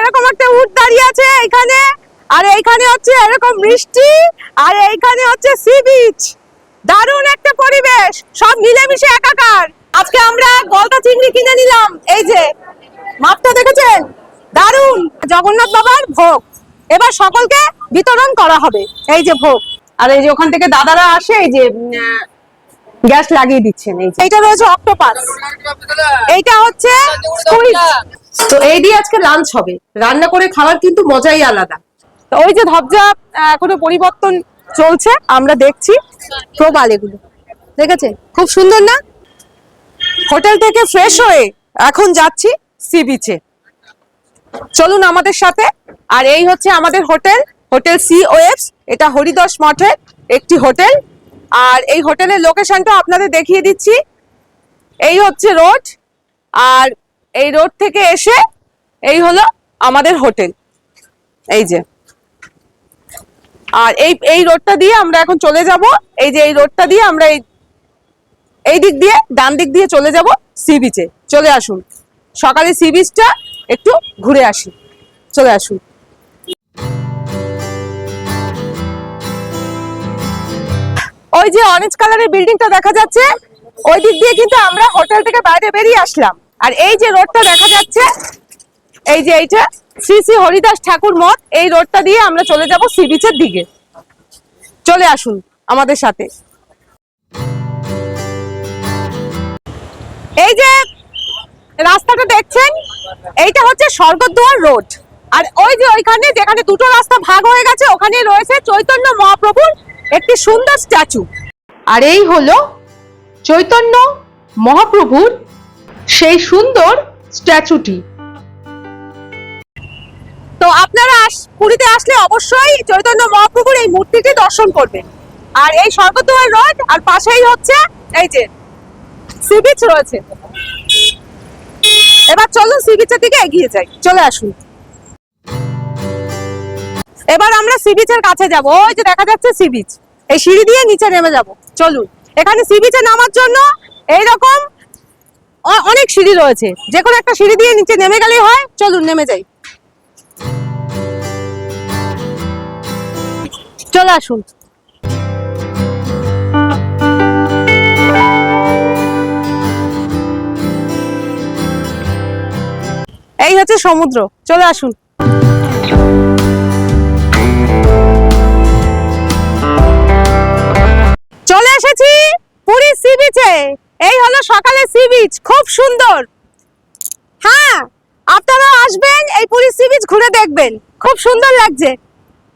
এরকম একটা উট দাঁড়িয়ে আছে এখানে, আর এইখানে হচ্ছে এরকম বৃষ্টি, আর এইখানে হচ্ছে সি বিচ। দারুণ একটা পরিবেশ, সব মিলেমিশে একাকার। আজকে আমরা গলদা চিংড়ি কিনে নিলাম, এই যে মাপটা দেখেছেন, দারুণ। জগন্নাথ বাবার ভোগ এবার সকলকে বিতরণ করা হবে, এই যে ভোগ। আর এই যে ওখান থেকে দাদারা আসে, এই যে গ্যাস লাগিয়ে দিচ্ছেন। এই যে এইটা রয়েছে অক্টোপাস, এইটা হচ্ছে স্কুইড। তো এই দিয়ে আজকে লাঞ্চ হবে, রান্না করে খাওয়ার কিন্তু মজাই আলাদা। তো ওই যে ধবজা এখনো পরিবর্তন চলছে, আমরা দেখছি প্রবাল এগুলো, দেখেছেন খুব সুন্দর না? হোটেল থেকে ফ্রেশ হয়ে এখন যাচ্ছি সি বিচে, চলুন আমাদের সাথে। আর এই হচ্ছে আমাদের হোটেল, হোটেল সি ওয়েভস। এটা হরিদশ মঠের একটি হোটেল, আর এই হোটেলের লোকেশনটা আপনাদের দেখিয়ে দিচ্ছি। এই হচ্ছে রোড, আর এই রোড থেকে এসে এই হলো আমাদের হোটেল, এই যে। আর এই রোডটা দিয়ে আমরা এখন চলে যাব, এই যে এই রোডটা দিয়ে আমরা এই দিক দিয়ে ডান দিক দিয়ে চলে যাব সি বিচে। চলে আসুন, সকালে সি বিচটা একটু ঘুরে আসি, চলে আসুন। ওই যে অরেঞ্জ কালারের বিল্ডিংটা দেখা যাচ্ছে, ওই দিক দিয়ে কিন্তু আমরা হোটেল থেকে বাইরে বেরিয়ে আসলাম। আর এই যে রোডটা দেখা যাচ্ছে, এই যে এইটা শ্রী শ্রী হরিদাস ঠাকুর মঠ, এই রোডটা দিয়ে আমরা চলে যাব সি বিচের দিকে। চলে আসুন আমাদের সাথে। এই যে রাস্তাটা দেখছেন, এইটা হচ্ছে স্বর্গদ্বার রোড। আর ওই যে ওইখানে যেখানে দুটো রাস্তা ভাগ হয়ে গেছে, ওখানে রয়েছে চৈতন্য মহাপ্রভুর একটি সুন্দর স্ট্যাচু। আর এই হলো চৈতন্য মহাপ্রভুর সেই সুন্দর স্ট্যাচুটি। তো আপনারা পুরীতে আসলে অবশ্যই চৈতন্য মহাপ্রভুর এই মূর্তিটি দর্শন করবেন। আর এই স্বর্গদ্বার রোড, আর পাশেই হচ্ছে এই যে সি বিচ রয়েছে। এবার চলুন সি বিচের দিকে এগিয়ে যাই, চলে আসুন। এবার আমরা সি বিচের কাছে যাব, ওই যে দেখা যাচ্ছে সি বিচ, এই সিঁড়ি দিয়ে নিচে নেমে যাব। চলুন, এখানে সি বিচে নামার জন্য এইরকম অনেক সিঁড়ি রয়েছে, যে কোনো একটা সিঁড়ি দিয়ে নিচে নেমে গেলেই হয়। চলুন নেমে যাই, চলে আসুন। এই হচ্ছে সমুদ্র, চলে আসুন। চলে এসেছি পুরী সি বিচে। এই হলো সকালে সি বিচ, খুব সুন্দর। হ্যাঁ, আপনারা আসবেন, এই পুরী সি বিচ ঘুরে দেখবেন, খুব সুন্দর লাগছে।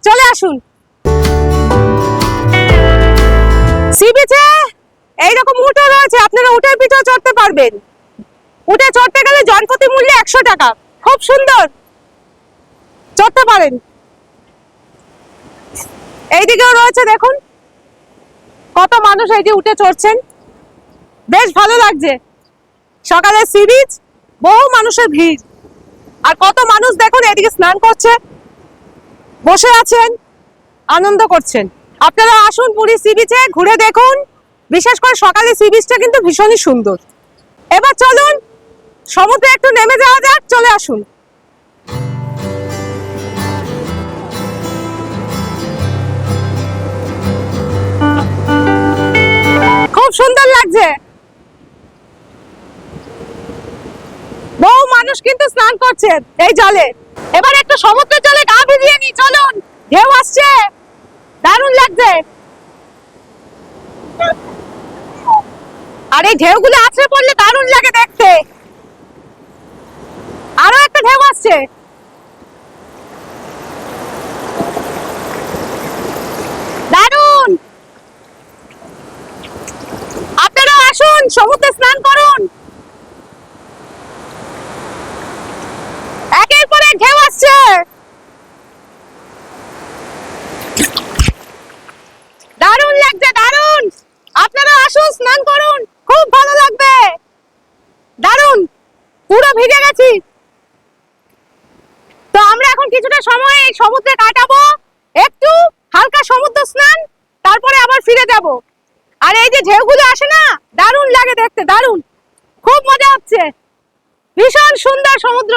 চলে আসুন। সি বিচে এইরকম উটও রয়েছে, আপনারা উটের পিঠেও চড়তে পারবেন। উটে চড়তে গেলে জনপ্রতি মূল্য 100 টাকা, খুব সুন্দর, চড়তে পারেন। এইদিকেও রয়েছে, দেখুন কত মানুষ এই যে উঠে চড়ছেন, বেশ ভালো লাগছে। সকালে সি বিচ, বহু মানুষের ভিড়। আর কত মানুষ দেখুন এদিকে স্নান করছে, বসে আছেন, আনন্দ করছেন। আপনারা আসুন পুরী সি বিচে, ঘুরে দেখুন। বিশেষ করে সকালে সি বিচটা কিন্তু ভীষণই সুন্দর। এবার চলুন সমুদ্রে একটু নেমে যাওয়া যাক, চলে আসুন। খুব সুন্দর লাগছে, বহু মানুষ কিন্তু স্নান করছেন এই জলে। এবার একটু সমুদ্রের জলে গা ভিজিয়ে নি, চলুন। ঢেউ আসছে, দারুণ লাগছে। আর এই ঢেউগুলো আছড়ে পড়লে দারুণ লাগে দেখতে। আরো একটা ঢেউ আসছে, দারুণ। আপনারা আসুন, সমুদ্রে স্নান করুন। একের পর এক ঢেউ আসছে, দারুণ লাগছে, দারুণ। আপনারা আসুন, স্নান করুন, খুব ভালো লাগবে, দারুণ। পুরো ভিজে গেছি। তো আমরা এখন কিছুটা সময় এই সমুদ্রে কাটাবো, একটু হালকা সমুদ্র স্নান, তারপরে আবার ফিরে যাব। আর এই যে ঢেউগুলো আসে না, দারুণ লাগে দেখতে, দারুণ, খুব মজা হচ্ছে, ভীষণ সুন্দর সমুদ্র।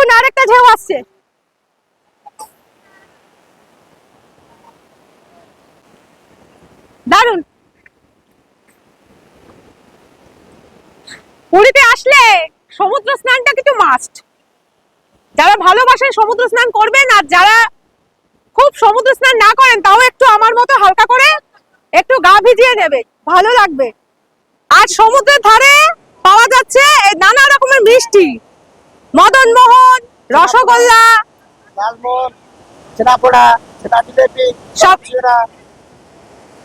দেখুন আরেকটা ঢেউ আসছে। দারুন। পুরীতে আসলে সমুদ্র স্নানটা কিন্তু মাস্ট। যারা ভালোবাসেন সমুদ্র স্নান করবেন, আর যারা খুব সমুদ্র স্নান না করেন তাও একটু আমার মতো হালকা করে একটু গা ভিজিয়ে নেবে, ভালো লাগবে। আর সমুদ্রের ধারে পাওয়া যাচ্ছে নানা রকমের মিষ্টি, মদন মোহন, রসগোল্লা, লালমোহন, ছানাপোড়া, ছানা জিলেপি,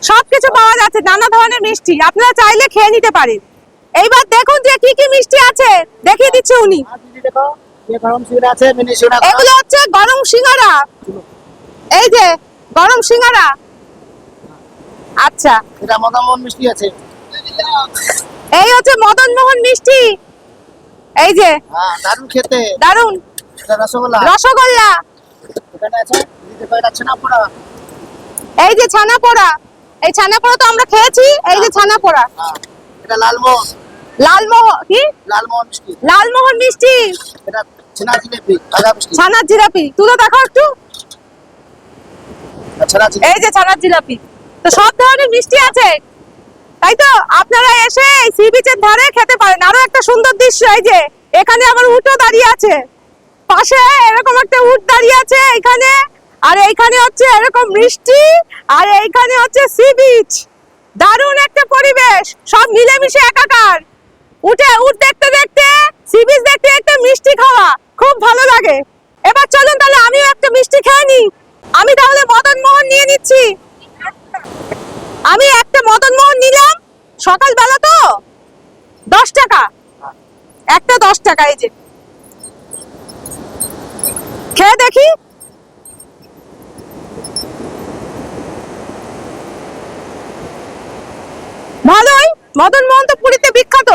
সবকিছু পাওয়া যাচ্ছে, নানা ধরনের মিষ্টি আপনারা চাইলে খেয়ে নিতে পারেন। এইবার দেখুন যে কি কি মিষ্টি আছে, দেখিয়ে দিচ্ছে উনি। দেখো ये गरम सिंगड़ा আছে, মিনি সিঙ্গাড়া। এগুলো হচ্ছে গরম সিঙ্গারা। এই যে গরম সিঙ্গারা। আচ্ছা, এটা মদনমোহন মিষ্টি আছে। এই হচ্ছে মদন মোহন মিষ্টি। এই যে হ্যাঁ, দারুণ খেতে, দারুন। এটা রসগোল্লা। রসগোল্লা। এখানে আছে দেখো, এটা ছানাপোড়া। এই যে ছানা পোড়া, এই ছানা পোড়া তো আমরা খেয়েছি। এই যে ছানা পোড়া। হ্যাঁ, এটা লালমোহন। লালমোহন কি? লালমোহন মিষ্টি। লালমোহন মিষ্টি। এটা ছানা জিলেপি, ভাজা মিষ্টি। ছানার জিলাপি তুলে দেখো একটু। ছানা জিলেপি। এই যে ছানার জিলাপি। তো সব ধরনের মিষ্টি আছে, তাই তো? আপনারা এসে এই সি বিচের ধারে খেতে পারেন। আরো একটা সুন্দর দৃশ্য, এই যে এখানে আবার উটও দাঁড়িয়ে আছে, পাশে এরকম একটা উট দাঁড়িয়ে আছে এখানে। আর এইখানে হচ্ছে এরকম মিষ্টি, আর এইখানে হচ্ছে সি বিচ। দারুণ একটা পরিবেশ, সব মিলেমিশে একাকার। উট দেখতে দেখতে, সি বিচ দেখতে দেখতে মিষ্টি খাওয়া খুব ভালো লাগে। এবার চলুন তাহলে আমিও একটা মিষ্টি খেয়ে নিই। আমি তাহলে মদন মোহন নিয়ে নিচ্ছি। আমি একটা মদন মোহন নিলাম, সকালবেলা তো 10 টাকা একটা, 10 টাকা। এই যে খেয়ে দেখি। ভালোই, মদন মোহন তো পুরীতে বিখ্যাত,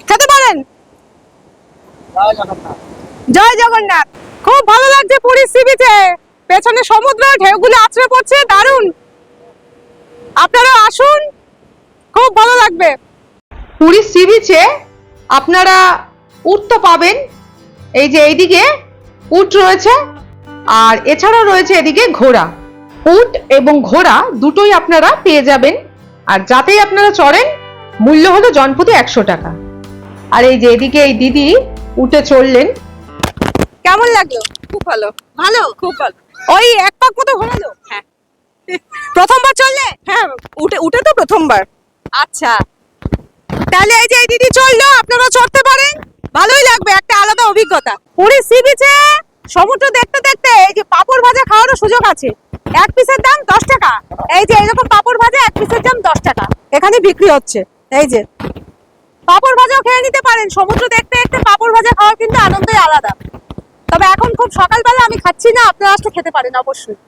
খেতে পারেন। জয় জগন্নাথ। জয় জগন্নাথ। খুব ভালো লাগছে পুরীর সি বিচে, পেছনে সমুদ্র, ঢেউগুলো আছড়ে পড়ছে, দারুণ। আপনারা আসুন, খুব ভালো লাগবে। পুরীর সি বিচে আপনারা উট তো পাবেন, এই যে এইদিকে উট রয়েছে, আর এছাড়াও রয়েছে এদিকে ঘোড়া। উট এবং ঘোড়া দুটোই আপনারা পেয়ে যাবেন, আর যাতেই আপনারা চড়েন মূল্য হলো জনপ্রতি 100 টাকা। আর এই যে এদিকে এই দিদি উঠে চললেন। কেমন লাগলো? খুব ভালো, ভালো, খুব ভালো। ওই এক পাক মতো ঘোরালো। হ্যাঁ প্রথমবার চললে? হ্যাঁ, উঠে তো প্রথমবার। আচ্ছা, তাহলে এই যে এই দিদি চললো, আপনারা চড়তে পারেন, ভালোই লাগবে, একটা আলাদা অভিজ্ঞতা। পুরীর সি বিচে সমুদ্র দেখতে দেখতে এই যে পাপড় ভাজা খাওয়ারও সুযোগ আছে। এক পিসের দাম 10 টাকা। এই যে এরকম পাপড় ভাজা এক পিসের দাম 10 টাকা এখানে বিক্রি হচ্ছে। এই যে পাপড় ভাজাও খেয়ে নিতে পারেন। সমুদ্র দেখতে দেখতে পাপড় ভাজা খাওয়ার কিন্তু আনন্দই আলাদা। তবে এখন খুব সকালবেলা আমি খাচ্ছি না, আপনারা আসলে খেতে পারেন অবশ্যই।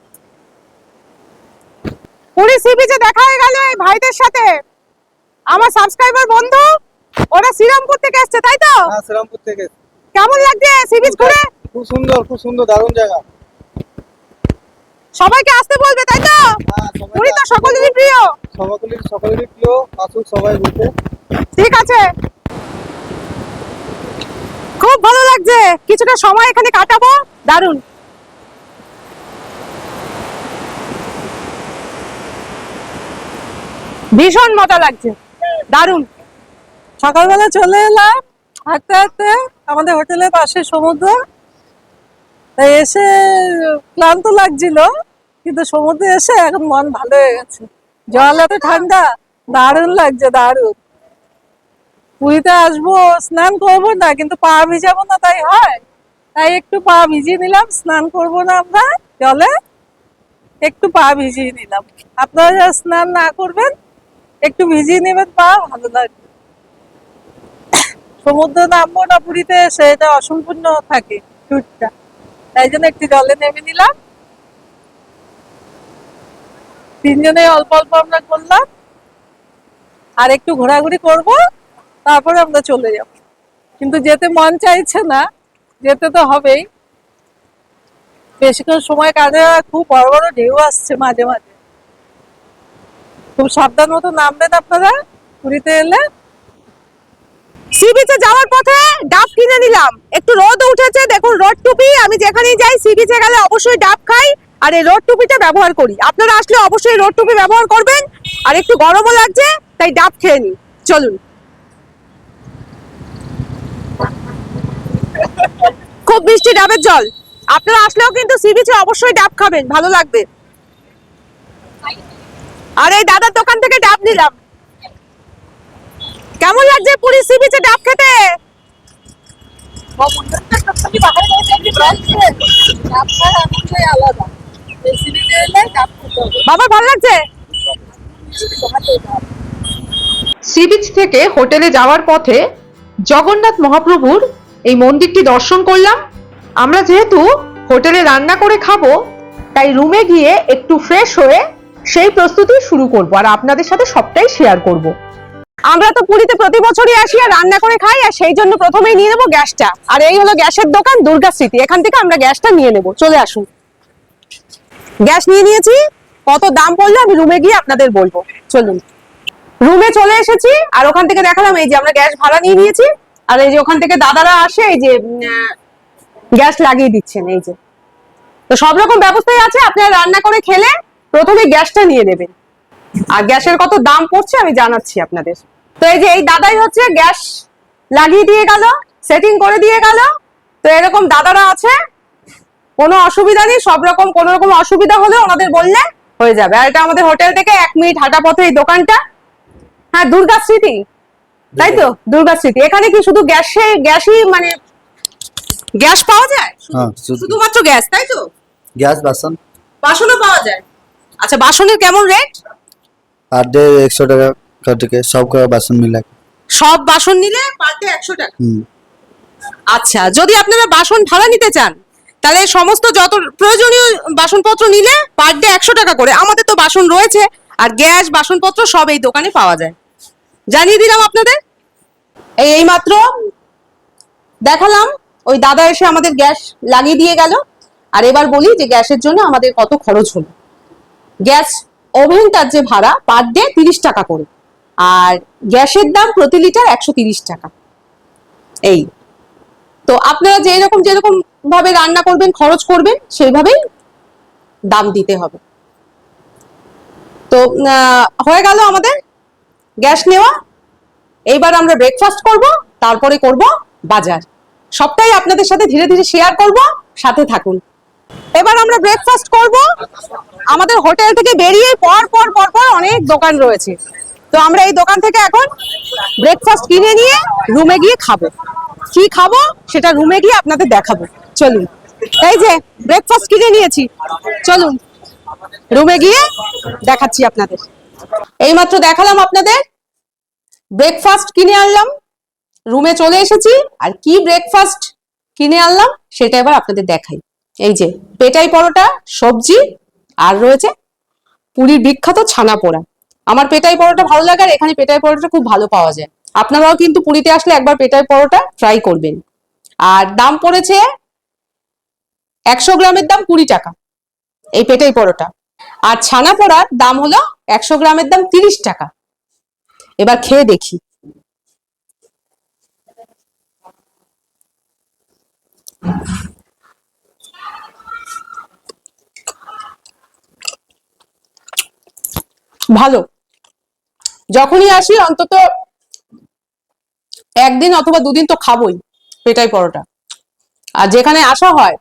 পুরী সি বিচে দেখা হয়ে গেল এই ভাইদের সাথে, আমার সাবস্ক্রাইবার বন্ধু, ওরা শ্রীরামপুর থেকে এসেছে, তাই তো? হ্যাঁ, শ্রীরামপুর থেকে। কেমন লাগছে সি বিচ ঘুরে? খুব সুন্দর, দারুণ জায়গা। সবাইকে আসতে বলবে, তাই তো? হ্যাঁ, পুরী তো সকলেরই প্রিয়। সকলেরই প্রিয়, আসুক সবাই ঘুরতে। ঠিক আছে, খুব ভালো লাগছে, কিছুটা সময় এখানে কাটাবো, দারুণ। ভীষণ মজা লাগছে, দারুণ। সকালবেলা চলে এলাম হাঁটতে হাঁটতে, আমাদের হোটেলের পাশে সমুদ্র। তাই এসে ক্লান্ত লাগছিল, কিন্তু সমুদ্রে এসে এখন মন ভালো হয়ে গেছে। জল এত ঠান্ডা, দারুণ লাগছে, দারুণ। পুরীতে আসবো, স্নান করবো না, কিন্তু পা ভিজাবো না, তাই হয়। তাই একটু পা ভিজিয়ে নিলাম, স্নান করবো না আমরা জলে, একটু পা ভিজিয়ে নিলাম। আপনারা যারা স্নান না করবেন একটু ভিজিয়ে নেবেন পা, ভালো লাগবে। সমুদ্র নামবো না পুরীতে এসে, এটা অসম্পূর্ণ থাকে ট্যুরটা, তাই জন্য একটু জলে নেমে নিলাম। তিনজনে অল্প অল্প আমরা করলাম, আর একটু ঘোরাঘুরি করব, তারপরে আমরা চলে যাব। কিন্তু যেতে মন চাইছে না, যেতে তো হবেই। বেশিক্ষণ সময় কাটে, খুব বড় বড় ঢেউ আসছে মাঝে মাঝে। খুব সাবধান মতো নামবেন আপনারা পুরীতে এলে। সি বিচে যাওয়ার পথে ডাব কিনে নিলাম। একটু রোদ উঠেছে, দেখুন রোদ টুপি। আমি যেখানেই যাই সি বিচে গেলে অবশ্যই ডাব খাই আর এই রোদ টুপিটা ব্যবহার করি। আপনারা আসলে অবশ্যই রোদ টুপি ব্যবহার করবেন। আর একটু গরমও লাগছে তাই ডাব খেয়ে নিই। চলুন। খুব মিষ্টি ডাবের জল। আপনারা আসলেও কিন্তু সি বিচে অবশ্যই ডাব খাবেন, ভালো লাগবে। আর এই দাদার দোকান থেকে ডাব নিলাম। কেমন লাগছে পুরী সি বিচে ডাব খেতে? বাবা ভালো লাগছে? সি বিচ থেকে হোটেলে যাওয়ার পথে জগন্নাথ মহাপ্রভুর এই মন্দিরটি দর্শন করলাম। আমরা যেহেতু হোটেলে রান্না করে খাবো, তাই রুমে গিয়ে একটু ফ্রেশ হয়ে সেই প্রস্তুতি শুরু করব আর আপনাদের সাথে সবটাই শেয়ার করব। আমরা তো পুরীতে প্রতি বছরই আসি আর রান্না করে খাই, আর সেই জন্য প্রথমেই নিয়ে নেবো গ্যাসটা। আর এই হলো গ্যাসের দোকান দুর্গা স্মৃতি, এখান থেকে আমরা গ্যাসটা নিয়ে নেবো। চলে আসুন। গ্যাস নিয়ে নিয়েছি, কত দাম পড়লো আমি রুমে গিয়ে আপনাদের বলবো। চলুন। রুমে চলে এসেছি আর ওখান থেকে দেখালাম এই যে আমরা গ্যাস ভাড়া নিয়ে নিয়েছি। আর এই যে ওখান থেকে দাদারা আসে এই যে গ্যাস লাগিয়ে দিচ্ছেন। এই যে তো সব রকম ব্যবস্থাই আছে। আপনারা রান্না করে খেলে প্রথমে গ্যাসটা নিয়ে নেবেন। আর গ্যাসের কত দাম পড়ছে আমি জানাচ্ছি আপনাদের। তো এই যে এই দাদাই হচ্ছে গ্যাস লাগিয়ে দিয়ে গেল, সেটিং করে দিয়ে গেল। তো এরকম দাদারা আছে, কোনো অসুবিধা নেই। সব রকম কোনো রকম অসুবিধা হলে ওনাদের বললে হয়ে যাবে। আর এটা আমাদের হোটেল থেকে 1 মিনিট হাঁটা পথে এই দোকানটা। হ্যাঁ, দুর্গা স্মৃতি, তাই তো? দুর্গা স্মৃতি। এখানে কি শুধু গ্যাসই মানে গ্যাস পাওয়া যায়? হ্যাঁ, শুধুমাত্র গ্যাস, তাই তো? গ্যাস বাসন বাসনও পাওয়া যায়? আচ্ছা, বাসনের কেমন রেট? আর 150 টাকা থেকে সব বাসন মিলা। সব বাসন নিলে পার ডে 100 টাকা। আচ্ছা, যদি আপনারা বাসন ভাড়া নিতে চান তাহলে সমস্ত যত প্রয়োজনীয় বাসনপত্র নিলে পার ডে 100 টাকা করে। আমাদের তো বাসন রয়েছে আর গ্যাস বাসনপত্র সব এই দোকানে পাওয়া যায়। জানিয়ে দিলাম আপনাদের। এই মাত্র দেখালাম, ওই দাদা এসে আমাদের গ্যাস লাগিয়ে দিয়ে গেল। আর এবার বলি যে গ্যাসের জন্য আমাদের কত খরচ হলো। গ্যাস ওভেনটার যে ভাড়া পার ডে 30 টাকা করে, আর গ্যাসের দাম প্রতি লিটার 130 টাকা। এই তো আপনারা যেরকম ভাবে রান্না করবেন, খরচ করবেন, সেইভাবেই দাম দিতে হবে। তো হয়ে গেল আমাদের গ্যাস নেওয়া। এইবার আমরা ব্রেকফাস্ট করব, তারপরে করব বাজার। সবটাই আপনাদের সাথে ধীরে ধীরে শেয়ার করব, সাথে থাকুন। এবার আমরা ব্রেকফাস্ট করব। আমাদের হোটেল থেকে বেরিয়ে পর পর অনেক দোকান রয়েছে। তো আমরা এই দোকান থেকে এখন ব্রেকফাস্ট কিনে নিয়ে রুমে গিয়ে খাবো। কি খাবো সেটা রুমে গিয়ে আপনাদের দেখাবো। চলুন। এই যে ব্রেকফাস্ট কিনে নিয়েছি, চলুন রুমে গিয়ে দেখাচ্ছি আপনাদের। এইমাত্র দেখালাম আপনাদের, ব্রেকফাস্ট কিনে আনলাম, রুমে চলে এসেছি। আর কি ব্রেকফাস্ট কিনে আনলাম সেটা এবার আপনাদের দেখাই। এই যে পেটাই পরোটা, সবজি, আর রয়েছে পুরীর বিখ্যাত ছানা পোড়া। আমার পেটাই পরোটা ভালো লাগে আর এখানে পেটাই পরোটা খুব ভালো পাওয়া যায়। আপনারাও কিন্তু পুরীতে আসলে একবার পেটাই পরোটা ট্রাই করবেন। আর দাম পড়েছে 100 গ্রামের দাম 20 টাকা এই পেটাই পরোটা। আর ছানা পোড়ার দাম হলো 100 গ্রামের দাম 30 টাকা। এবার খেয়ে দেখি। ভালো। যখনই আসি অন্তত একদিন অথবা দুদিন তো খাবোই পেটাই পরোটা। আর যেখানে আসা হয়,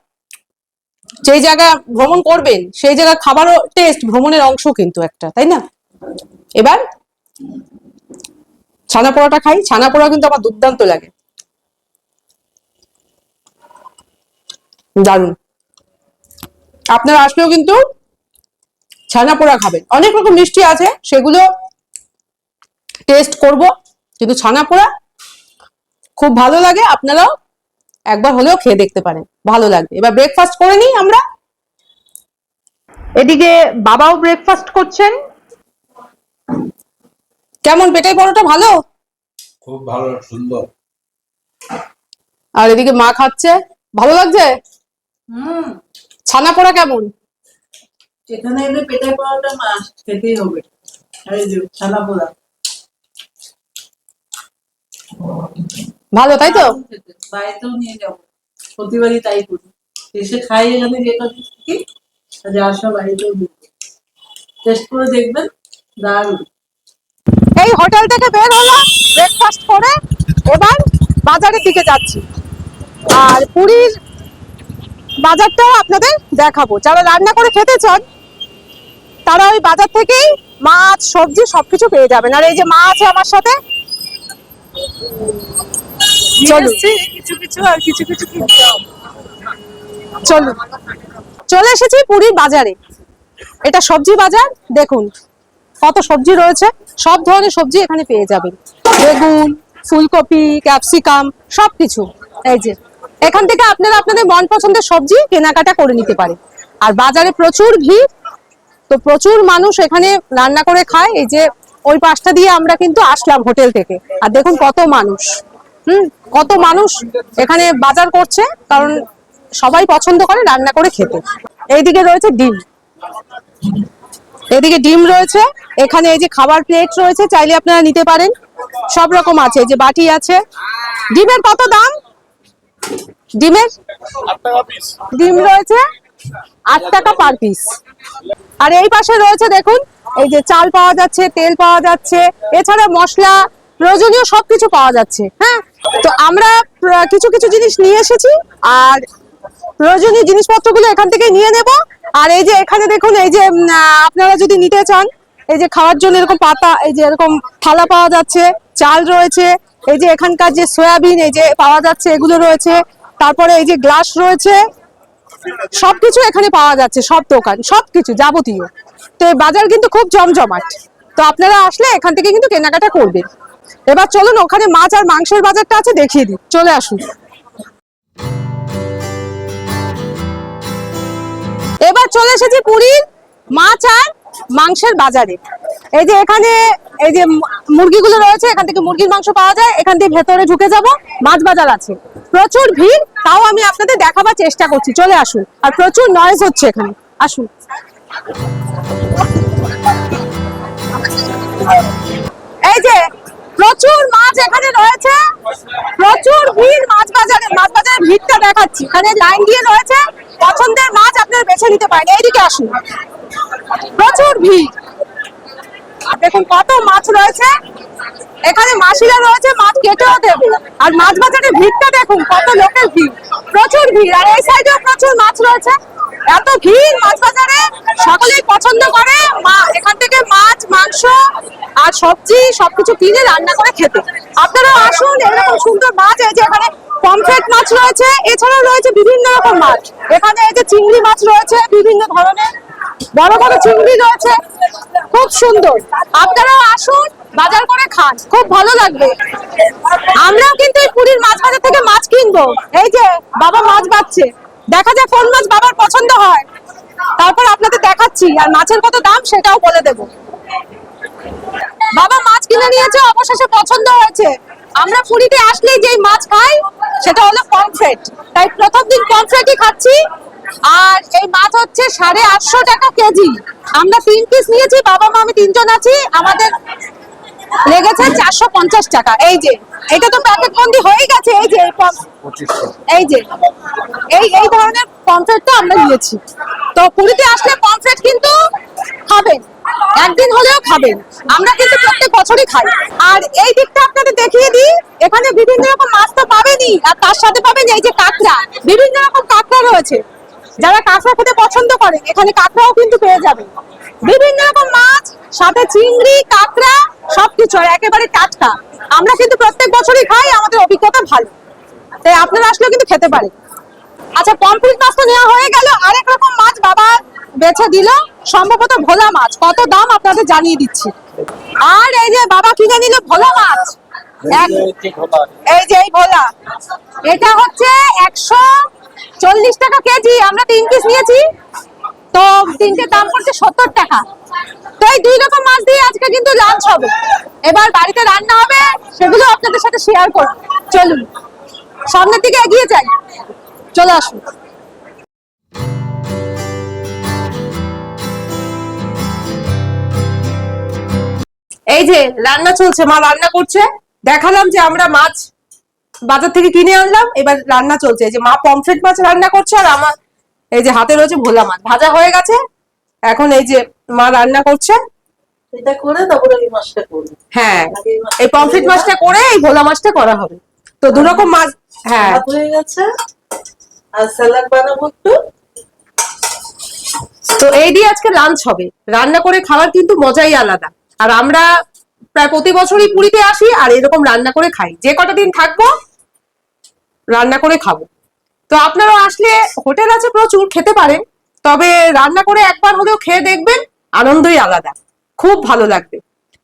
যেই জায়গা ভ্রমণ করবেন সেই জায়গার খাবারও টেস্ট ভ্রমণের অংশ কিন্তু একটা, তাই না? এবার ছানা পোড়াটা খাই। ছানা পোড়া কিন্তু আমার দুর্দান্ত লাগে, দারুণ। আপনারা আসলেও কিন্তু ছানা পোড়া খাবেন। অনেক রকম মিষ্টি আছে, সেগুলো টেস্ট করব, কিন্তু ছানা পোড়া খুব ভালো লাগে। আপনারাও একবার হলেও খেয়ে দেখতে পারেন, ভালো লাগবে। এবার ব্রেকফাস্ট করে নিই আমরা। এদিকে বাবাও ব্রেকফাস্ট করছেন। কেমন পেটাই পরোটা? ভালো, খুব ভালো, সুন্দর। আর এদিকে মা খাচ্ছে, ভালো লাগছে। ছানা পোড়া কেমন? এখানে এলে পেটাই পরোটা মাছ খেতেই হবে। এই যে ছানা পোড়া ভালো তাই তো? বাড়িতেও নিয়ে যাবো, প্রতিবারই তাই করি, এসে খাই এখানে যেটা কি যাওয়ার সময় বাড়িতেও দিই, টেস্ট করে দেখবেন, দারুণ। এই হোটেল থেকে বের হলাম ব্রেকফাস্ট করে, এবার বাজারের দিকে যাচ্ছি। আর পুরীর বাজারটাও আপনাদের দেখাবো। যারা রান্না করে খেতে চান তারা ওই বাজার থেকেই মাছ সবজি সবকিছু পেয়ে যাবেন। আর এই যে মা আছে আমার সাথে, চলুন কিছু কিছু আর কিছু কিছু কিনতে হবে। চলুন, চলে এসেছি পুরীর বাজারে। এটা সবজি বাজার, দেখুন কত সবজি রয়েছে, সব ধরনের সবজি এখানে পেয়ে যাবেন। বেগুন, ফুলকপি, ক্যাপসিকাম সবকিছু। এই যে এখান থেকে আপনারা আপনাদের মন পছন্দের সবজি কেনাকাটা করে নিতে পারেন। আর বাজারে প্রচুর ভিড়, তো প্রচুর মানুষ এখানে রান্না করে খায়। এই যে ওই পাশটা দিয়ে আমরা কিন্তু আসলাম হোটেল থেকে, আর দেখুন কত মানুষ, কত মানুষ এখানে বাজার করছে, কারণ সবাই পছন্দ করে রান্না করে খেতে। এইদিকে রয়েছে ডিম, এদিকে ডিম রয়েছে, এখানে এই যে খাবার প্লেট রয়েছে, চাইলে আপনারা নিতে পারেন, সব রকম আছে। এই যে বাটি আছে। ডিমের কত দাম? ডিমের ডিম রয়েছে 8 টাকা পার পিস। আর এই পাশে রয়েছে দেখুন, এই যে চাল পাওয়া যাচ্ছে, তেল পাওয়া যাচ্ছে, এছাড়া মশলা প্রয়োজনীয় সবকিছু পাওয়া যাচ্ছে। হ্যাঁ, তো আমরা কিছু কিছু জিনিস নিয়ে এসেছি, আর প্রয়োজনীয় জিনিসপত্রগুলো এখান থেকে নিয়ে নেব। আর এই যে এখানে দেখুন, এই যে আপনারা যদি নিতে চান, এই যে খাওয়ার জন্য এরকম পাতা, এই যে এরকম থালা পাওয়া যাচ্ছে, চাল রয়েছে, এই যে এখানকার যে সয়াবিন এই যে পাওয়া যাচ্ছে এগুলো রয়েছে, তারপরে এই যে গ্লাস রয়েছে, সবকিছু এখানে পাওয়া যাচ্ছে, সব দোকান সবকিছু যাবতীয়। তো এই বাজার কিন্তু খুব জমজমাট, তো আপনারা আসলে এখান থেকে কিন্তু কেনাকাটা করবেন। এবার চলুন ওখানে মাছ আর মাংসের বাজারটা আছে, দেখিয়ে দিই, চলে আসুন। এবার চলে এসেছি পুরীর মাছ আর মাংসের বাজারে। এই যে এখানে এই যে মুরগিগুলো রয়েছে, এখান থেকে মুরগির মাংস পাওয়া যায়। এখান থেকে ভেতরে ঢুকে যাব, মাছ বাজার আছে, প্রচুর ভিড়, তাও আমি আপনাদের দেখাবার চেষ্টা করছি। চলে আসুন। আর প্রচুর নয়েজ হচ্ছে এখানে, আসুন। এই যে প্রচুর মাছ এখানে রয়েছে, প্রচুর ভিড় মাছ বাজারে। মাছ বাজারে ভিড়টা দেখাচ্ছি, এখানে লাইন দিয়ে রয়েছে, পছন্দের মাছ আপনারা বেছে নিতে পারেন। এইদিকে আসুন, প্রচুর ভিড়, দেখুন কত মাছ রয়েছে। এখানে মাসিরা রয়েছে, মাছ কেটেও দেবে। আর মাছ বাজারে ভিড়টা দেখুন, কত লোকের ভিড়, প্রচুর ভিড়। আর এই সাইডেও প্রচুর মাছ রয়েছে, এত ভিড় মাছ বাজারে, সকলেই পছন্দ করে এখান থেকে মাছ মাংস আর সবজি সবকিছু কিনে রান্না করে খেতে। আপনারাও আসুন, এরকম সুন্দর মাছ। এই যে এখানে পমফ্রেট মাছ রয়েছে, এছাড়াও রয়েছে বিভিন্ন রকম মাছ। এখানে এই যে চিংড়ি মাছ রয়েছে, বিভিন্ন ধরনের বড় বড় চিংড়ি রয়েছে, খুব সুন্দর। আপনারাও আসুন, বাজার করে খান, খুব ভালো লাগবে। আমরাও কিন্তু এই পুরীর মাছ বাজার থেকে মাছ কিনবো। এই যে বাবা মাছ বাছছে, দেখা যাক কোন মাছ বাবার পছন্দ হয়, তারপর আপনাদের দেখাচ্ছি। আর মাছের কত দাম সেটাও বলে দেব। বাবা মাছ কিনে নিয়েছে, অবশেষে পছন্দ হয়েছে। আমরা পুরীতে আসলেই যেই মাছ খাই সেটা হলো পমফ্রেট, তাই প্রথম দিন পমফ্রেটই খাচ্ছি। আর এই মাছ হচ্ছে 850 টাকা কেজি। আমরা 3 পিস নিয়েছি, বাবা মা আমি 3 জন আছি, আমাদের লেগেছে 450 টাকা। এই যে এটা তো প্যাকেট বন্দি হয়ে গেছে। এই যে এই যে এই ধরনের পমফ্রেটটা আমরা নিয়েছি। তো পুরীতে আসলে পমফ্রেট কিন্তু খাবেন, একদিন হলেও খাবেন। আমরা কিন্তু প্রত্যেক বছরই খাই। আর এই দিকটা আপনাদের দেখিয়ে দিই, এখানে বিভিন্ন রকম মাছ তো পাবেনই, আর তার সাথে পাবেন এই যে কাঁকড়া, বিভিন্ন রকম কাঁকড়া রয়েছে। যারা কাঁকড়া খেতে পছন্দ করেন এখানে কাঁকড়াও কিন্তু পেয়ে যাবেন। বিভিন্ন রকম মাছ, সাথে চিংড়ি, কাঁকড়া সবকিছু, আর একেবারে টাটকা। আমরা কিন্তু প্রত্যেক বছরই খাই, আমাদের অভিজ্ঞতা ভালো, তাই আপনারা আসলেও কিন্তু খেতে পারেন। আচ্ছা, পমফ্রেট মাছ তো নেওয়া হয়ে গেল, আরেক রকম মাছ বাবা বেছে দিল, সম্ভবত ভোলা মাছ। কত দাম আপনাদের জানিয়ে দিচ্ছি। আর এই যে বাবা কিনে নিল ভোলা মাছ, এই যে এই ভোলা, এটা হচ্ছে 140 টাকা কেজি। আমরা 3 পিস নিয়েছি, তো 3টে দাম পড়ছে 70 টাকা। তো এই 2 রকম মাছ দিয়ে আজকে কিন্তু লাঞ্চ হবে। এবার বাড়িতে রান্না হবে, সেগুলো আপনাদের সাথে শেয়ার করব। চলুন সামনের দিকে এগিয়ে যাই, চলে আসুন। এই যে রান্না চলছে, মা রান্না করছে। দেখালাম যে আমরা মাছ বাজার থেকে কিনে আনলাম, এবার রান্না চলছে। এই যে মা পমফ্রেট মাছ রান্না করছে, আর আমার এই যে হাতে রয়েছে ভোলা মাছ ভাজা হয়ে গেছে। এখন এই যে মা রান্না করছে, এটা করে তারপরে এই মাছটা করবো। হ্যাঁ এই পমফ্রেট মাছটা করে এই ভোলা মাছটা করা হবে। তো দু রকম মাছ, হ্যাঁ ভাত হয়ে গেছে, আর স্যালাড বানাবো একটু। তো এই দিয়ে আজকে লাঞ্চ হবে। রান্না করে খাওয়ার কিন্তু মজাই আলাদা। আর আমরা প্রায় প্রতি বছরই পুরীতে আসি আর এরকম রান্না করে খাই। যে কটা দিন থাকবো রান্না করে খাবো। তো আপনারাও আসলে হোটেল আছে প্রচুর, খেতে পারেন, তবে রান্না করে একবার হলেও খেয়ে দেখবেন, আনন্দই আলাদা, খুব ভালো লাগবে।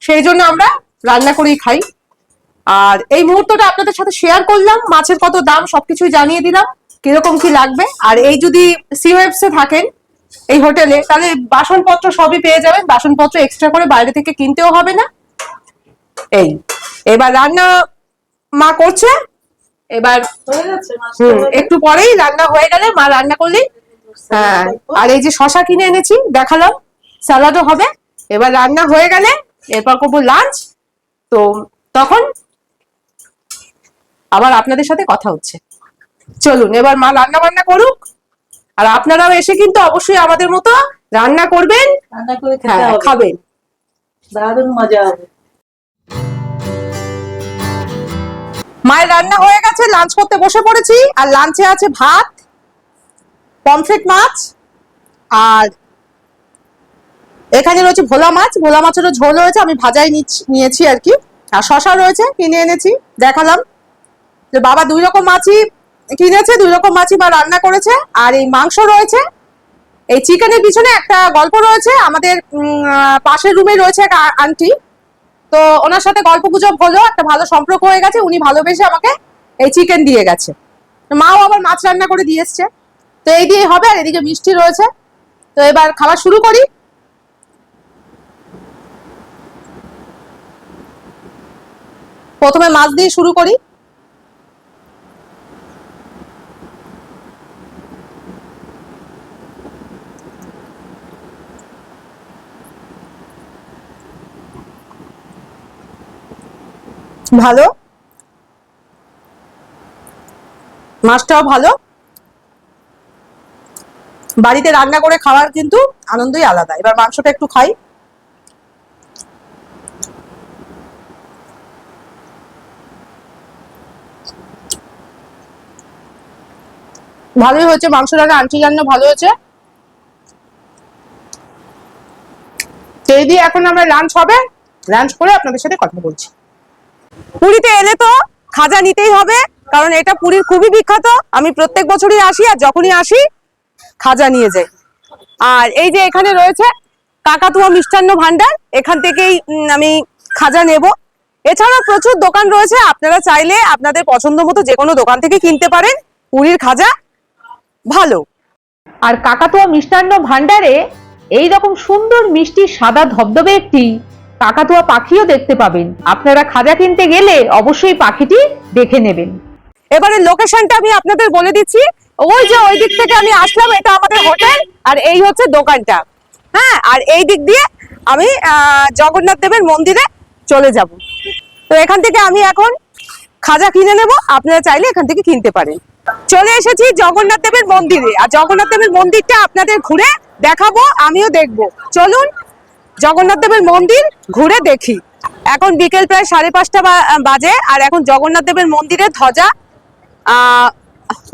সেই জন্য আমরা রান্না করেই খাই। আর এই মুহূর্তটা আপনাদের সাথে শেয়ার করলাম, মাছের কত দাম সবকিছুই জানিয়ে দিলাম, কিরকম কি লাগবে। আর এই যদি সি ওয়েবসে থাকেন এই হোটেলে, তাহলে বাসনপত্র সবই পেয়ে যাবেন, বাসনপত্র এক্সট্রা করে বাইরে থেকে কিনতেও হবে না। এই এবার রান্না মা করছে, এবার হয়ে গেছে মাছটা। একটু পরেই রান্না হয়ে গেলে মা রান্না করলেই। হ্যাঁ, আর এই যে শশা কিনে এনেছি দেখালাম, স্যালাডও হবে। এবার রান্না হয়ে গেলে এরপর করবো লাঞ্চ। তো তখন আবার আপনাদের সাথে কথা হচ্ছে। চলুন এবার মা রান্না বান্না করুক, আর আপনারাও এসে কিন্তু অবশ্যই আমাদের মতো রান্না করবেন, রান্না করে খেতে হ্যাঁ হবে, খাবেন। দারুণ মজা হবে। মায়ের রান্না হয়ে গেছে, লাঞ্চ করতে বসে পড়েছি। আর লাঞ্চে আছে ভাত, পমফ্রেট মাছ, আর এখানে রয়েছে ভোলা মাছ। ভোলা মাছেরও ঝোল হয়েছে, আমি ভাজাই নিয়েছি আর কি। আর শশা রয়েছে, কিনে এনেছি, দেখালাম যে বাবা দুই রকম মাছই কিনেছে, দুই রকম মাছই মা রান্না করেছে। আর এই মাংস রয়েছে। এই চিকেনের পিছনে একটা গল্প রয়েছে, আমাদের পাশের রুমে রয়েছে এক আন্টি, তো ওনার সাথে গল্প গুজব হলো, একটা ভালো সম্পর্ক হয়ে গেছে, উনি ভালোবেসে আমাকে এই চিকেন দিয়ে গেছে। মাও আবার মাছ রান্না করে দিয়ে এসছে। তো এই দিয়ে হবে, আর এদিকে মিষ্টি রয়েছে। তো এবার খাওয়া শুরু করি। প্রথমে মাছ দিয়ে শুরু করি। ভালো, মাছটাও ভালো। বাড়িতে রান্না করে খাওয়ার কিন্তু আনন্দই আলাদা। এবার মাংসটা একটু খাই। ভালোই হয়েছে মাংস রান্না, আন্টি রান্না ভালো হয়েছে। তো এই দিয়ে এখন আমরা লাঞ্চ হবে, লাঞ্চ করে আপনাদের সাথে কথা বলছি। পুরীতে এলে তো খাজা নিতেই হবে, কারণ এটা পুরীর খুবই বিখ্যাত। আমি প্রত্যেক বছরই আসি, আর যখনই আসি খাজা নিয়ে যাই। আর এই যে এখানে রয়েছে কাকাতুয়া মিষ্টান্ন ভান্ডার, এখান থেকেই আমি খাজা নেব। এছাড়াও প্রচুর দোকান রয়েছে, আপনারা চাইলে আপনাদের পছন্দ মতো যে কোনো দোকান থেকে কিনতে পারেন। পুরীর খাজা ভালো। আর কাকাতুয়া মিষ্টান্ন ভান্ডারে এই রকম সুন্দর মিষ্টি সাদা ধবধবে একটি কাকাতুয়া পাখিও দেখতে পাবেন। আপনারা খাজা কিনতে গেলে অবশ্যই পাখিটি দেখে নেবেন। এবারে লোকেশনটা আমি আপনাদের বলে দিচ্ছি। ওই যে ওই দিক থেকে আমি আসলাম, এটা আমাদের হোটেল, আর এই হচ্ছে দোকানটা। হ্যাঁ, আর এই দিক দিয়ে আমি জগন্নাথ দেবের মন্দিরে চলে যাব। তো এখান থেকে আমি এখন খাজা কিনে নেব, আপনারা চাইলে এখান থেকে কিনতে পারেন। চলে এসেছি জগন্নাথ দেবের মন্দিরে, আর জগন্নাথ দেবের মন্দিরটা আপনাদের ঘুরে দেখাবো, আমিও দেখবো। চলুন জগন্নাথ দেবের মন্দির ঘুরে দেখি। এখন বিকেল প্রায় 5:30 বাজে, আর এখন জগন্নাথ দেবের মন্দিরের ধ্বজা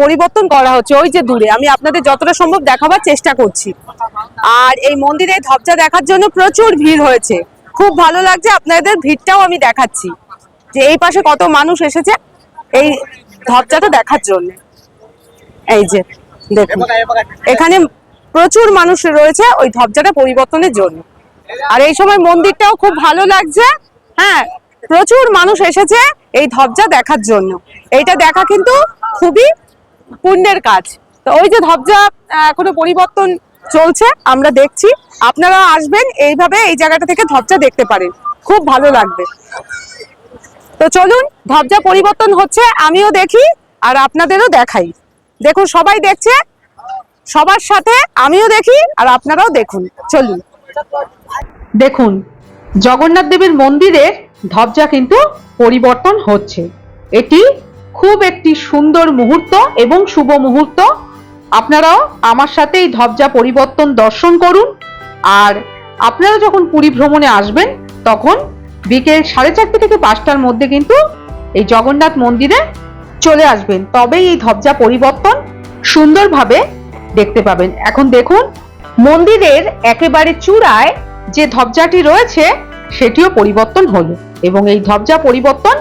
পরিবর্তন করা হচ্ছে। ওই যে দূরে, আমি আপনাদের যতটা সম্ভব দেখাবার চেষ্টা করছি। আর এই মন্দিরে ধ্বজা দেখার জন্য প্রচুর ভিড় হয়েছে, খুব ভালো লাগছে। আপনাদের ভিড়টাও আমি দেখাচ্ছি, যে এই পাশে কত মানুষ এসেছে এই ধ্বজাটা দেখার জন্য। এই যে দেখুন, এখানে প্রচুর মানুষ রয়েছে ওই ধ্বজাটা পরিবর্তনের জন্য। আর এই সময় মন্দিরটাও খুব ভালো লাগছে। হ্যাঁ, প্রচুর মানুষ এসেছে এই ধ্বজা দেখার জন্য। এইটা দেখা কিন্তু খুবই পুণ্যের কাজ। তো ওই যে ধ্বজা এখনো পরিবর্তন চলছে, আমরা দেখছি। আপনারা আসবেন, এইভাবে এই জায়গাটা থেকে ধ্বজা দেখতে পারেন, খুব ভালো লাগবে। তো চলুন, ধ্বজা পরিবর্তন হচ্ছে, আমিও দেখি আর আপনাদেরও দেখাই। দেখুন, সবাই দেখছে, সবার সাথে আমিও দেখি আর আপনারাও দেখুন। চলুন। দেখুন, জগন্নাথ দেবের মন্দিরের ধ্বজা কিন্তু পরিবর্তন হচ্ছে। এটি খুব একটি সুন্দর মুহূর্ত এবং শুভ মুহূর্ত। আপনারাও আমার সাথে এই ধ্বজা পরিবর্তন দর্শন করুন। আর আপনারা যখন পুরী ভ্রমণে আসবেন তখন বিকেল 4:30 থেকে 5টার মধ্যে কিন্তু এই জগন্নাথ মন্দিরে চলে আসবেন, তবেই এই ধ্বজা পরিবর্তন সুন্দরভাবে দেখতে পাবেন। এখন দেখুন মন্দিরের একেবারে চূড়ায় যে ধ্বজাটি রয়েছে সেটিও পরিবর্তন হলো এবং এই ধ্বজা পরিবর্তন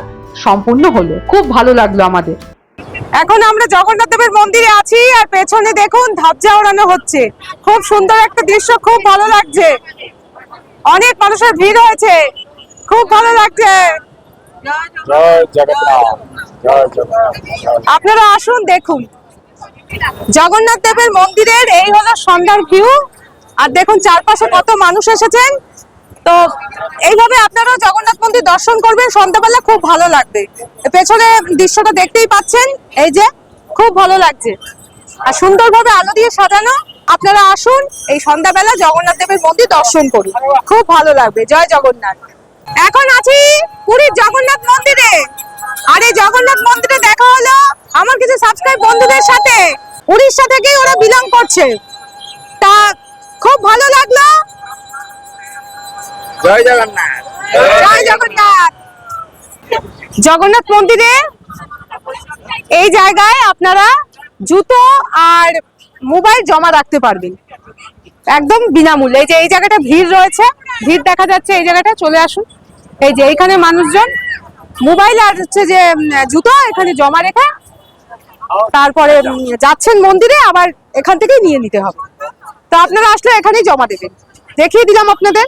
সম্পূর্ণ হলো। খুব ভালো লাগলো আমাদের। এখন আমরা জগন্নাথ দেবের মন্দিরে আছি আর পেছনে দেখুন ধ্বজা ওড়ানো হচ্ছে। খুব সুন্দর একটা দৃশ্য, খুব ভালো লাগছে। অনেক মানুষের ভিড় হয়েছে, খুব ভালো লাগছে। আপনারা আসুন দেখুন জগন্নাথ দেবের মন্দিরের এই হলো সন্ধ্যার ভিউ। আর দেখুন চারপাশে কত মানুষ এসেছেন। তো এইভাবে আপনারাও জগন্নাথ মন্দির দর্শন করবেন সন্ধ্যাবেলা, খুব ভালো লাগবে। পেছনে দৃশ্যটা দেখতেই পাচ্ছেন, এই যে খুব ভালো লাগছে আর সুন্দরভাবে আলো দিয়ে সাজানো। আপনারা আসুন এই সন্ধ্যাবেলা জগন্নাথ দেবের মন্দির দর্শন করুন, খুব ভালো লাগবে। জয় জগন্নাথ। এখন আছি পুরীর জগন্নাথ মন্দিরে। আর এই জগন্নাথ মন্দিরে দেখা হলো আমার কিছু সাবস্ক্রাইব বন্ধুদের সাথে। উড়িষ্যা থেকেই ওরা বিলং করছে, তা খুব ভালো লাগলো। জয় জগন্নাথ। জয় জগন্নাথ। জগন্নাথ মন্দিরে এই জায়গায় আপনারা জুতো আর মোবাইল জমা রাখতে পারবেন একদম বিনামূল্যে। এই যে এই জায়গাটা ভিড় রয়েছে, ভিড় দেখা যাচ্ছে এই জায়গাটা, চলে আসুন। এই যে এইখানে মানুষজন মোবাইল আর হচ্ছে যে জুতো এখানে জমা রেখে তারপরে যাচ্ছেন মন্দিরে, আবার এখান থেকেই নিয়ে নিতে হবে। তো আপনারা আসলে এখানেই জমা দেবেন। দেখিয়ে দিলাম আপনাদের।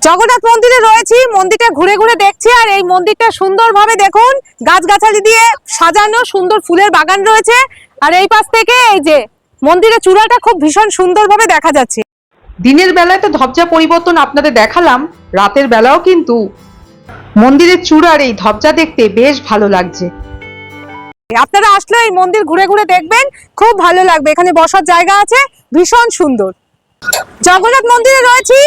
জগন্নাথ মন্দিরে রয়েছি, মন্দিরটা ঘুরে ঘুরে দেখছি। আর এই মন্দিরটা সুন্দরভাবে দেখুন গাছগাছালি দিয়ে সাজানো, সুন্দর ফুলের বাগান রয়েছে। আর এই পাশ থেকে এই যে মন্দিরের চূড়াটা খুব ভীষণ সুন্দরভাবে দেখা যাচ্ছে। দিনের বেলায় তো ধ্বজা পরিবর্তন আপনাদের দেখালাম, রাতের বেলাও কিন্তু মন্দিরের চূড়ার এই ধ্বজা দেখতে বেশ ভালো লাগছে। আপনারা আসলে এই মন্দির ঘুরে ঘুরে দেখবেন, খুব ভালো লাগবে। এখানে বসার জায়গা আছে, ভীষণ সুন্দর। জগন্নাথ মন্দিরে রয়েছি।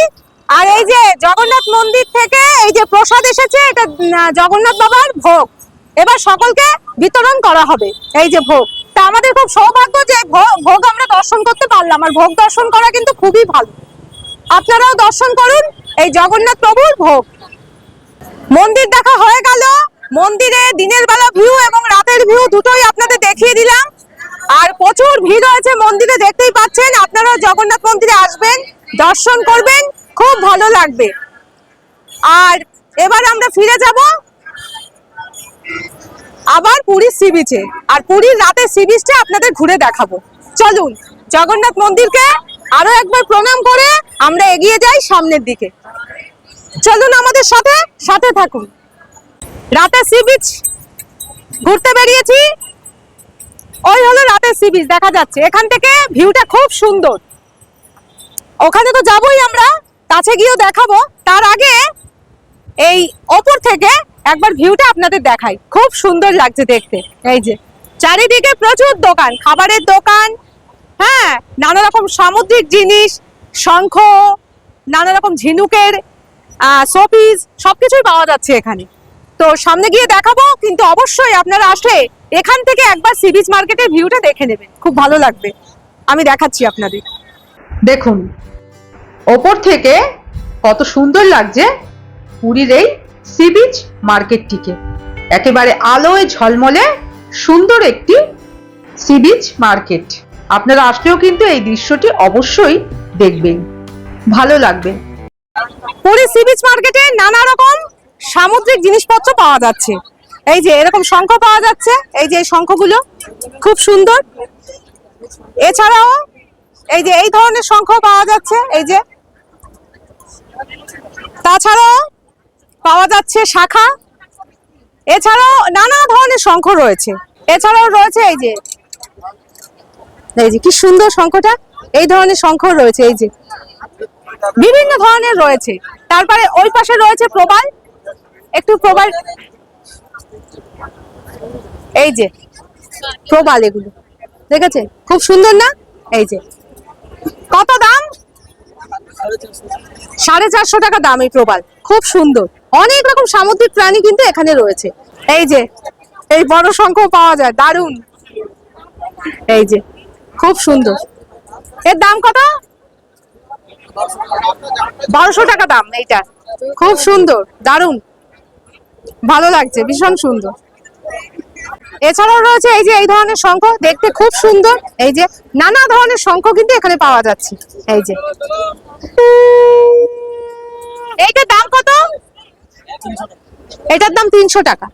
আর এই যে জগন্নাথ মন্দির থেকে এই যে প্রসাদ এসেছে, এটা জগন্নাথ বাবার ভোগ, এবার সকলকে বিতরণ করা হবে। এই যে ভোগ, তা আমাদের খুব সৌভাগ্য যে ভোগ আমরা দর্শন করতে পারলাম। আর ভোগ দর্শন করা কিন্তু খুবই ভালো। আপনারাও দর্শন করুন এই জগন্নাথ প্রভুর ভোগ। মন্দির দেখা হয়ে গেল। মন্দিরে দিনের বেলা ভিউ এবং রাতের ভিউ দুটোই আপনাদের দেখিয়ে দিলাম। আর প্রচুর ভিড় হয়েছে মন্দিরে, দেখতেই পাচ্ছেন। আপনারা জগন্নাথ মন্দিরে আসবেন, দর্শন করবেন, খুব ভালো লাগবে। আর এবার আমরা ফিরে যাব আবার পুরীর সি বিচে। আর পুরীর রাতের সি বিচটা আপনাদের ঘুরে দেখাবো। চলুন জগন্নাথ মন্দিরকে আরো একবার প্রণাম করে আমরা এগিয়ে যাই সামনের দিকে। চলুন আমাদের সাথে সাথে থাকুন। রাতের সি বিচ ঘুরতে বেরিয়েছি, ওই হলো রাতের সি বিচ দেখা যাচ্ছে। এখান থেকে ভিউটা খুব সুন্দর। ওখানে তো যাবোই আমরা, কাছে গিয়েও দেখাবো। তার আগে এই ওপর থেকে একবার ভিউটা আপনাদের দেখাই, খুব সুন্দর লাগছে দেখতে। এই যে চারিদিকে প্রচুর দোকান, খাবারের দোকান, হ্যাঁ, নানা রকম সামুদ্রিক জিনিস, শঙ্খ, নানা রকম ঝিনুকের শোপিস, সবকিছুই পাওয়া যাচ্ছে এখানে। তো সামনে গিয়ে দেখাবো, কিন্তু অবশ্যই আপনারা আসলে এখান থেকে একবার সি বিচ মার্কেটের ভিউটা দেখে নেবেন, খুব ভালো লাগবে। আমি দেখাচ্ছি আপনাদের। দেখুন ওপর থেকে কত সুন্দর লাগছে পুরীর এই সি বিচ মার্কেটটিকে। একেবারে আলোয় ঝলমলে সুন্দর একটি সি বিচ মার্কেট। আপনারা আসলেও কিন্তু এই দৃশ্যটি অবশ্যই দেখবেন, ভালো লাগবে। পুরী সি বিচ মার্কেটে নানা রকম সামুদ্রিক জিনিসপত্র পাওয়া যাচ্ছে। এই যে এরকম শঙ্খ পাওয়া যাচ্ছে, এই যে এই শঙ্খগুলো খুব সুন্দর। এছাড়াও এই যে এই ধরনের শঙ্খ পাওয়া যাচ্ছে, এই যে। তাছাড়াও পাওয়া যাচ্ছে শাখা, এছাড়াও নানা ধরনের শঙ্খ রয়েছে। এছাড়াও রয়েছে এই যে কি সুন্দর শঙ্খটা, এই ধরনের শঙ্খ রয়েছে, এই যে বিভিন্ন ধরনের রয়েছে। তারপরে ওই পাশে রয়েছে প্রবাল, একটু প্রবাল, এই যে প্রবাল, এগুলো দেখেছে, খুব সুন্দর না? এই যে কত দাম? 450 টাকা দাম এই প্রবাল, খুব সুন্দর। অনেক রকম সামুদ্রিক প্রাণী কিন্তু এখানে রয়েছে। এই যে এই বড় শঙ্খ পাওয়া যায়, দারুন। এই যে খুব সুন্দর। এর দাম কত? 1200 টাকা দাম। এইটা খুব সুন্দর, দারুন, ভালো লাগছে, ভীষণ সুন্দর। এছাড়াও রয়েছে এই যে এই ধরনের শঙ্খ, দেখতে খুব সুন্দর। এই যে নানা ধরনের শঙ্খ কিন্তু এখানে পাওয়া যাচ্ছে। এই যে এইটার দাম কত? এটার দাম 300 টাকা।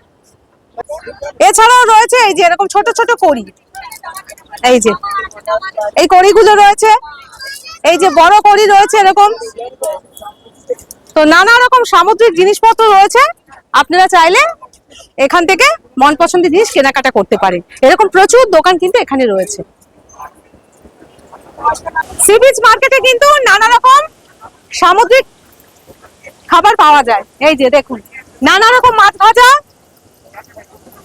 এছাড়াও রয়েছে এই যে এরকম ছোট ছোট কড়ি। এই যে এই কড়িগুলো রয়েছে, এই যে বড় কড়ি রয়েছে এরকম। তো নানা রকম সামুদ্রিক জিনিসপত্র রয়েছে, আপনারা চাইলে এখান থেকে মন পছন্দের জিনিস কেনাকাটা করতে পারেন। এরকম প্রচুর দোকান কিন্তু এখানে রয়েছে। সি বিচ মার্কেটে কিন্তু নানা রকম সামুদ্রিক খাবার পাওয়া যায়। এই যে দেখুন, নানা রকম মাছ ভাজা,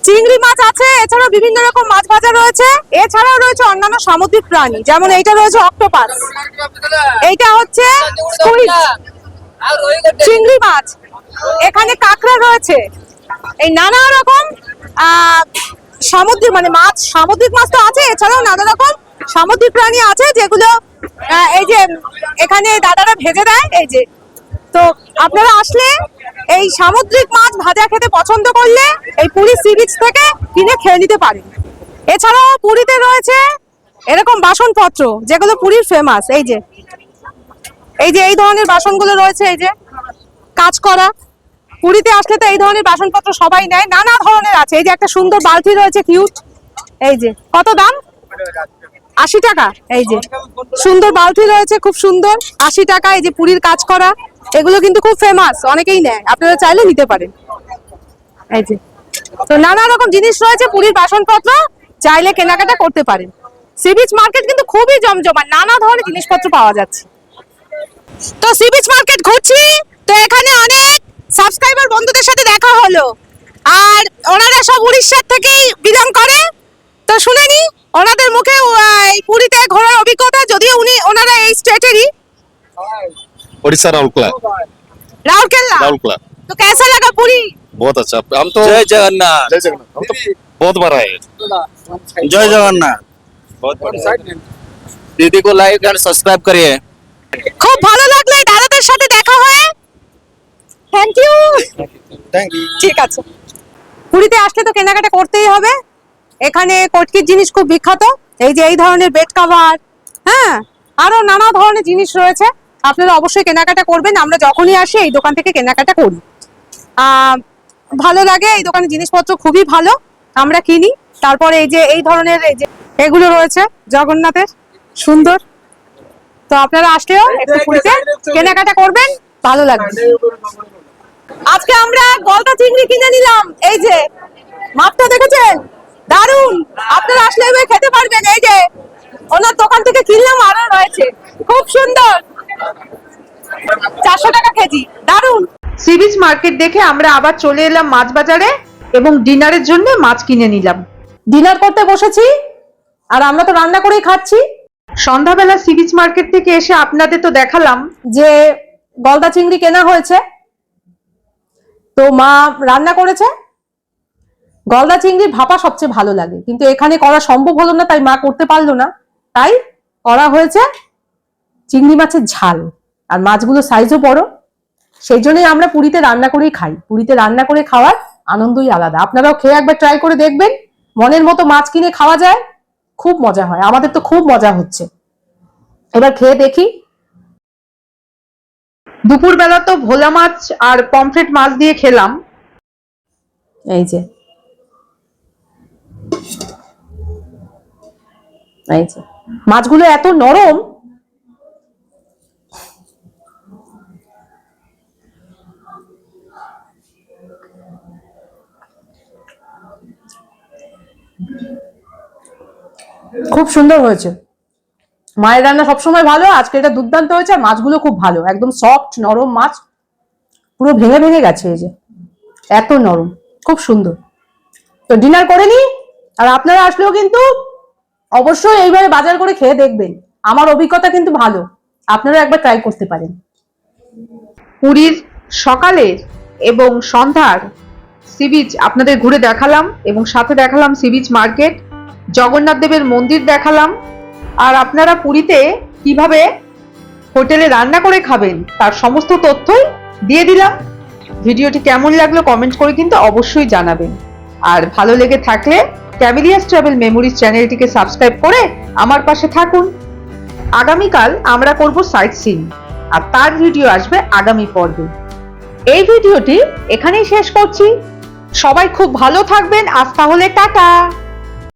চিংড়ি মাছ আছে, এছাড়াও বিভিন্ন রকম মাছ ভাজা রয়েছে। এছাড়াও রয়েছে অন্যান্য সামুদ্রিক প্রাণী, যেমন এইটা রয়েছে অক্টোপাস, এইটা হচ্ছে স্কুইড, চিংড়ি মাছ, এখানে কাঁকড়া রয়েছে। এই নানা রকম সামুদ্রিক মানে মাছ, সামুদ্রিক মাছ তো আছে, এছাড়াও নানা রকম সামুদ্রিক প্রাণী আছে যেগুলো এই যে এখানে দাদারা ভেজে দেয়। এই যে, তো আপনারা আসলে এই সামুদ্রিক মাছ ভাজা খেতে পছন্দ করলে এই পুরী সি বিচ থেকে কিনে খেয়ে নিতে পারেন। এছাড়াও পুরীতে রয়েছে এরকম বাসনপত্র যেগুলো পুরীর ফেমাস। এই যে এই ধরনের বাসনগুলো রয়েছে, এই যে কাজ করা। পুরীতে আসলে তো এই ধরনের বাসনপত্র সবাই নেয়, নানা ধরনের আছে। এই যে একটা সুন্দর বালতি রয়েছে, কিউট। এই যে কত দাম? 80 টাকা। এই যে সুন্দর বালতি রয়েছে, খুব সুন্দর, 80 টাকা। এই যে পুরীর কাজ করা, এগুলো কিন্তু খুব ফেমাস, অনেকেই নেয়, আপনারা চাইলে নিতে পারেন। এই যে তো নানা রকম জিনিস রয়েছে, পুরীর বাসনপত্র চাইলে কেনাকাটা করতে পারেন। সি বিচ মার্কেট কিন্তু খুবই জমজমাট, নানা ধরনের জিনিসপত্র পাওয়া যাচ্ছে। তো সি বিচ মার্কেট ঘুরছি, তো এখানে অনেক সাবস্ক্রাইবার বন্ধুদের সাথে দেখা হলো, আর ওনারা সব উড়িষ্যার থেকেই বিলং করে। তো শুনে নি ওনাদের মুখে এই পুরীতে ঘোরার অভিজ্ঞতা, যদিও ওনারা এই স্টেটেরই। उड़ीसा राउरकेला राउरकेला। राउरकेला तो कैसा लगा पुरी? बहुत अच्छा। हम तो जय जगन्नाथ। जय जगन्नाथ, हम तो बहुत बार आए। जय जगन्नाथ। बहुत बार दीदी को लाइक एंड सब्सक्राइब करिए। খুব ভালো লাগলো এই দাদাদের সাথে দেখা হয়ে। Thank you. Thank you. ঠিক আছে, পুরীতে আসলে তো কেনাকাটা করতেই হবে। এখানে কটকির জিনিস খুব বিখ্যাত। এই যে এই ধরনের বেড কভার, হ্যাঁ, আরো নানা ধরনের জিনিস রয়েছে, আপনারা অবশ্যই কেনাকাটা করবেন। আমরা যখনই আসি এই দোকান থেকে কেনাকাটা করি, ভালো লাগে। এই দোকানের জিনিসপত্র খুবই ভালো, আমরা কিনি। তারপরে এই যে এই ধরনের এই যে এগুলো রয়েছে জগন্নাথের, সুন্দর। তো আপনারা আসলেও একটু পুরীতে কেনাকাটা করবেন, ভালো লাগবে। আজকে আমরা গলদা চিংড়ি কিনে নিলাম। এই যে মাপটা দেখেছেন, দারুন, আপনারা আসলে এবার খেতে পারবেন। এই যে ওনার দোকান থেকে কিনলাম, আরো রয়েছে, খুব সুন্দর, 400 টাকা কেজি, দারুন। সি বিচ মার্কেট দেখে আমরা আবার চলে এলাম মাছ বাজারে এবং ডিনারের জন্য মাছ কিনে নিলাম। ডিনার করতে বসেছি, আর আমরা তো রান্না করেই খাচ্ছি। সন্ধ্যাবেলা সি বিচ মার্কেট থেকে এসে আপনাদের তো দেখালাম যে গলদা চিংড়ি কেনা হয়েছে, তো মা রান্না করেছে। গলদা চিংড়ির ভাপা সবচেয়ে ভালো লাগে, কিন্তু এখানে করা সম্ভব হলো না, তাই মা করতে পারলো না। তাই করা হয়েছে চিংড়ি মাছের ঝাল, আর মাছগুলো সাইজও বড়। সেই জন্যই আমরা পুরীতে রান্না করেই খাই। পুরীতে রান্না করে খাওয়ার আনন্দই আলাদা। আপনারাও খেয়ে একবার ট্রাই করে দেখবেন, মনের মতো মাছ কিনে খাওয়া যায়, খুব মজা হয়। আমাদের তো খুব মজা হচ্ছে, এবার খেয়ে দেখি। দুপুরবেলা তো ভোলা মাছ আর পমফ্রেট মাছ দিয়ে খেলাম। এই যে মাছগুলো এত নরম, খুব সুন্দর হয়েছে। মায়ের রান্না সবসময় ভালো, আজকে এটা দুর্দান্ত হয়েছে। আর মাছগুলো খুব ভালো, একদম সফট নরম মাছ, পুরো ভেঙে ভেঙে গেছে। এই যে এত নরম, খুব সুন্দর। তো ডিনার করে নি, আর আপনারা আসলেও কিন্তু অবশ্যই এইভাবে বাজার করে খেয়ে দেখবেন। আমার অভিজ্ঞতা কিন্তু ভালো, আপনারা একবার ট্রাই করতে পারেন। পুরীর সকালের এবং সন্ধ্যার সি বিচ আপনাদের ঘুরে দেখালাম এবং সাথে দেখালাম সি বিচ মার্কেট, জগন্নাথ দেবের মন্দির দেখালাম। আর আপনারা পুরীতে কিভাবে হোটেলে রান্না করে খাবেন তার সমস্ত তথ্যই দিয়ে দিলাম। ভিডিওটি কেমন লাগলো কমেন্ট করে কিন্তু অবশ্যই জানাবেন। আর ভালো লেগে থাকলে ক্যামেলিয়াস ট্রাভেল মেমোরিজ চ্যানেলটিকে সাবস্ক্রাইব করে আমার পাশে থাকুন। আগামীকাল আমরা করব সাইট সিইং, আর তার ভিডিও আসবে আগামী পর্বে। এই ভিডিওটি এখানেই শেষ করছি। সবাই খুব ভালো থাকবেন। আজ তাহলে টাটা।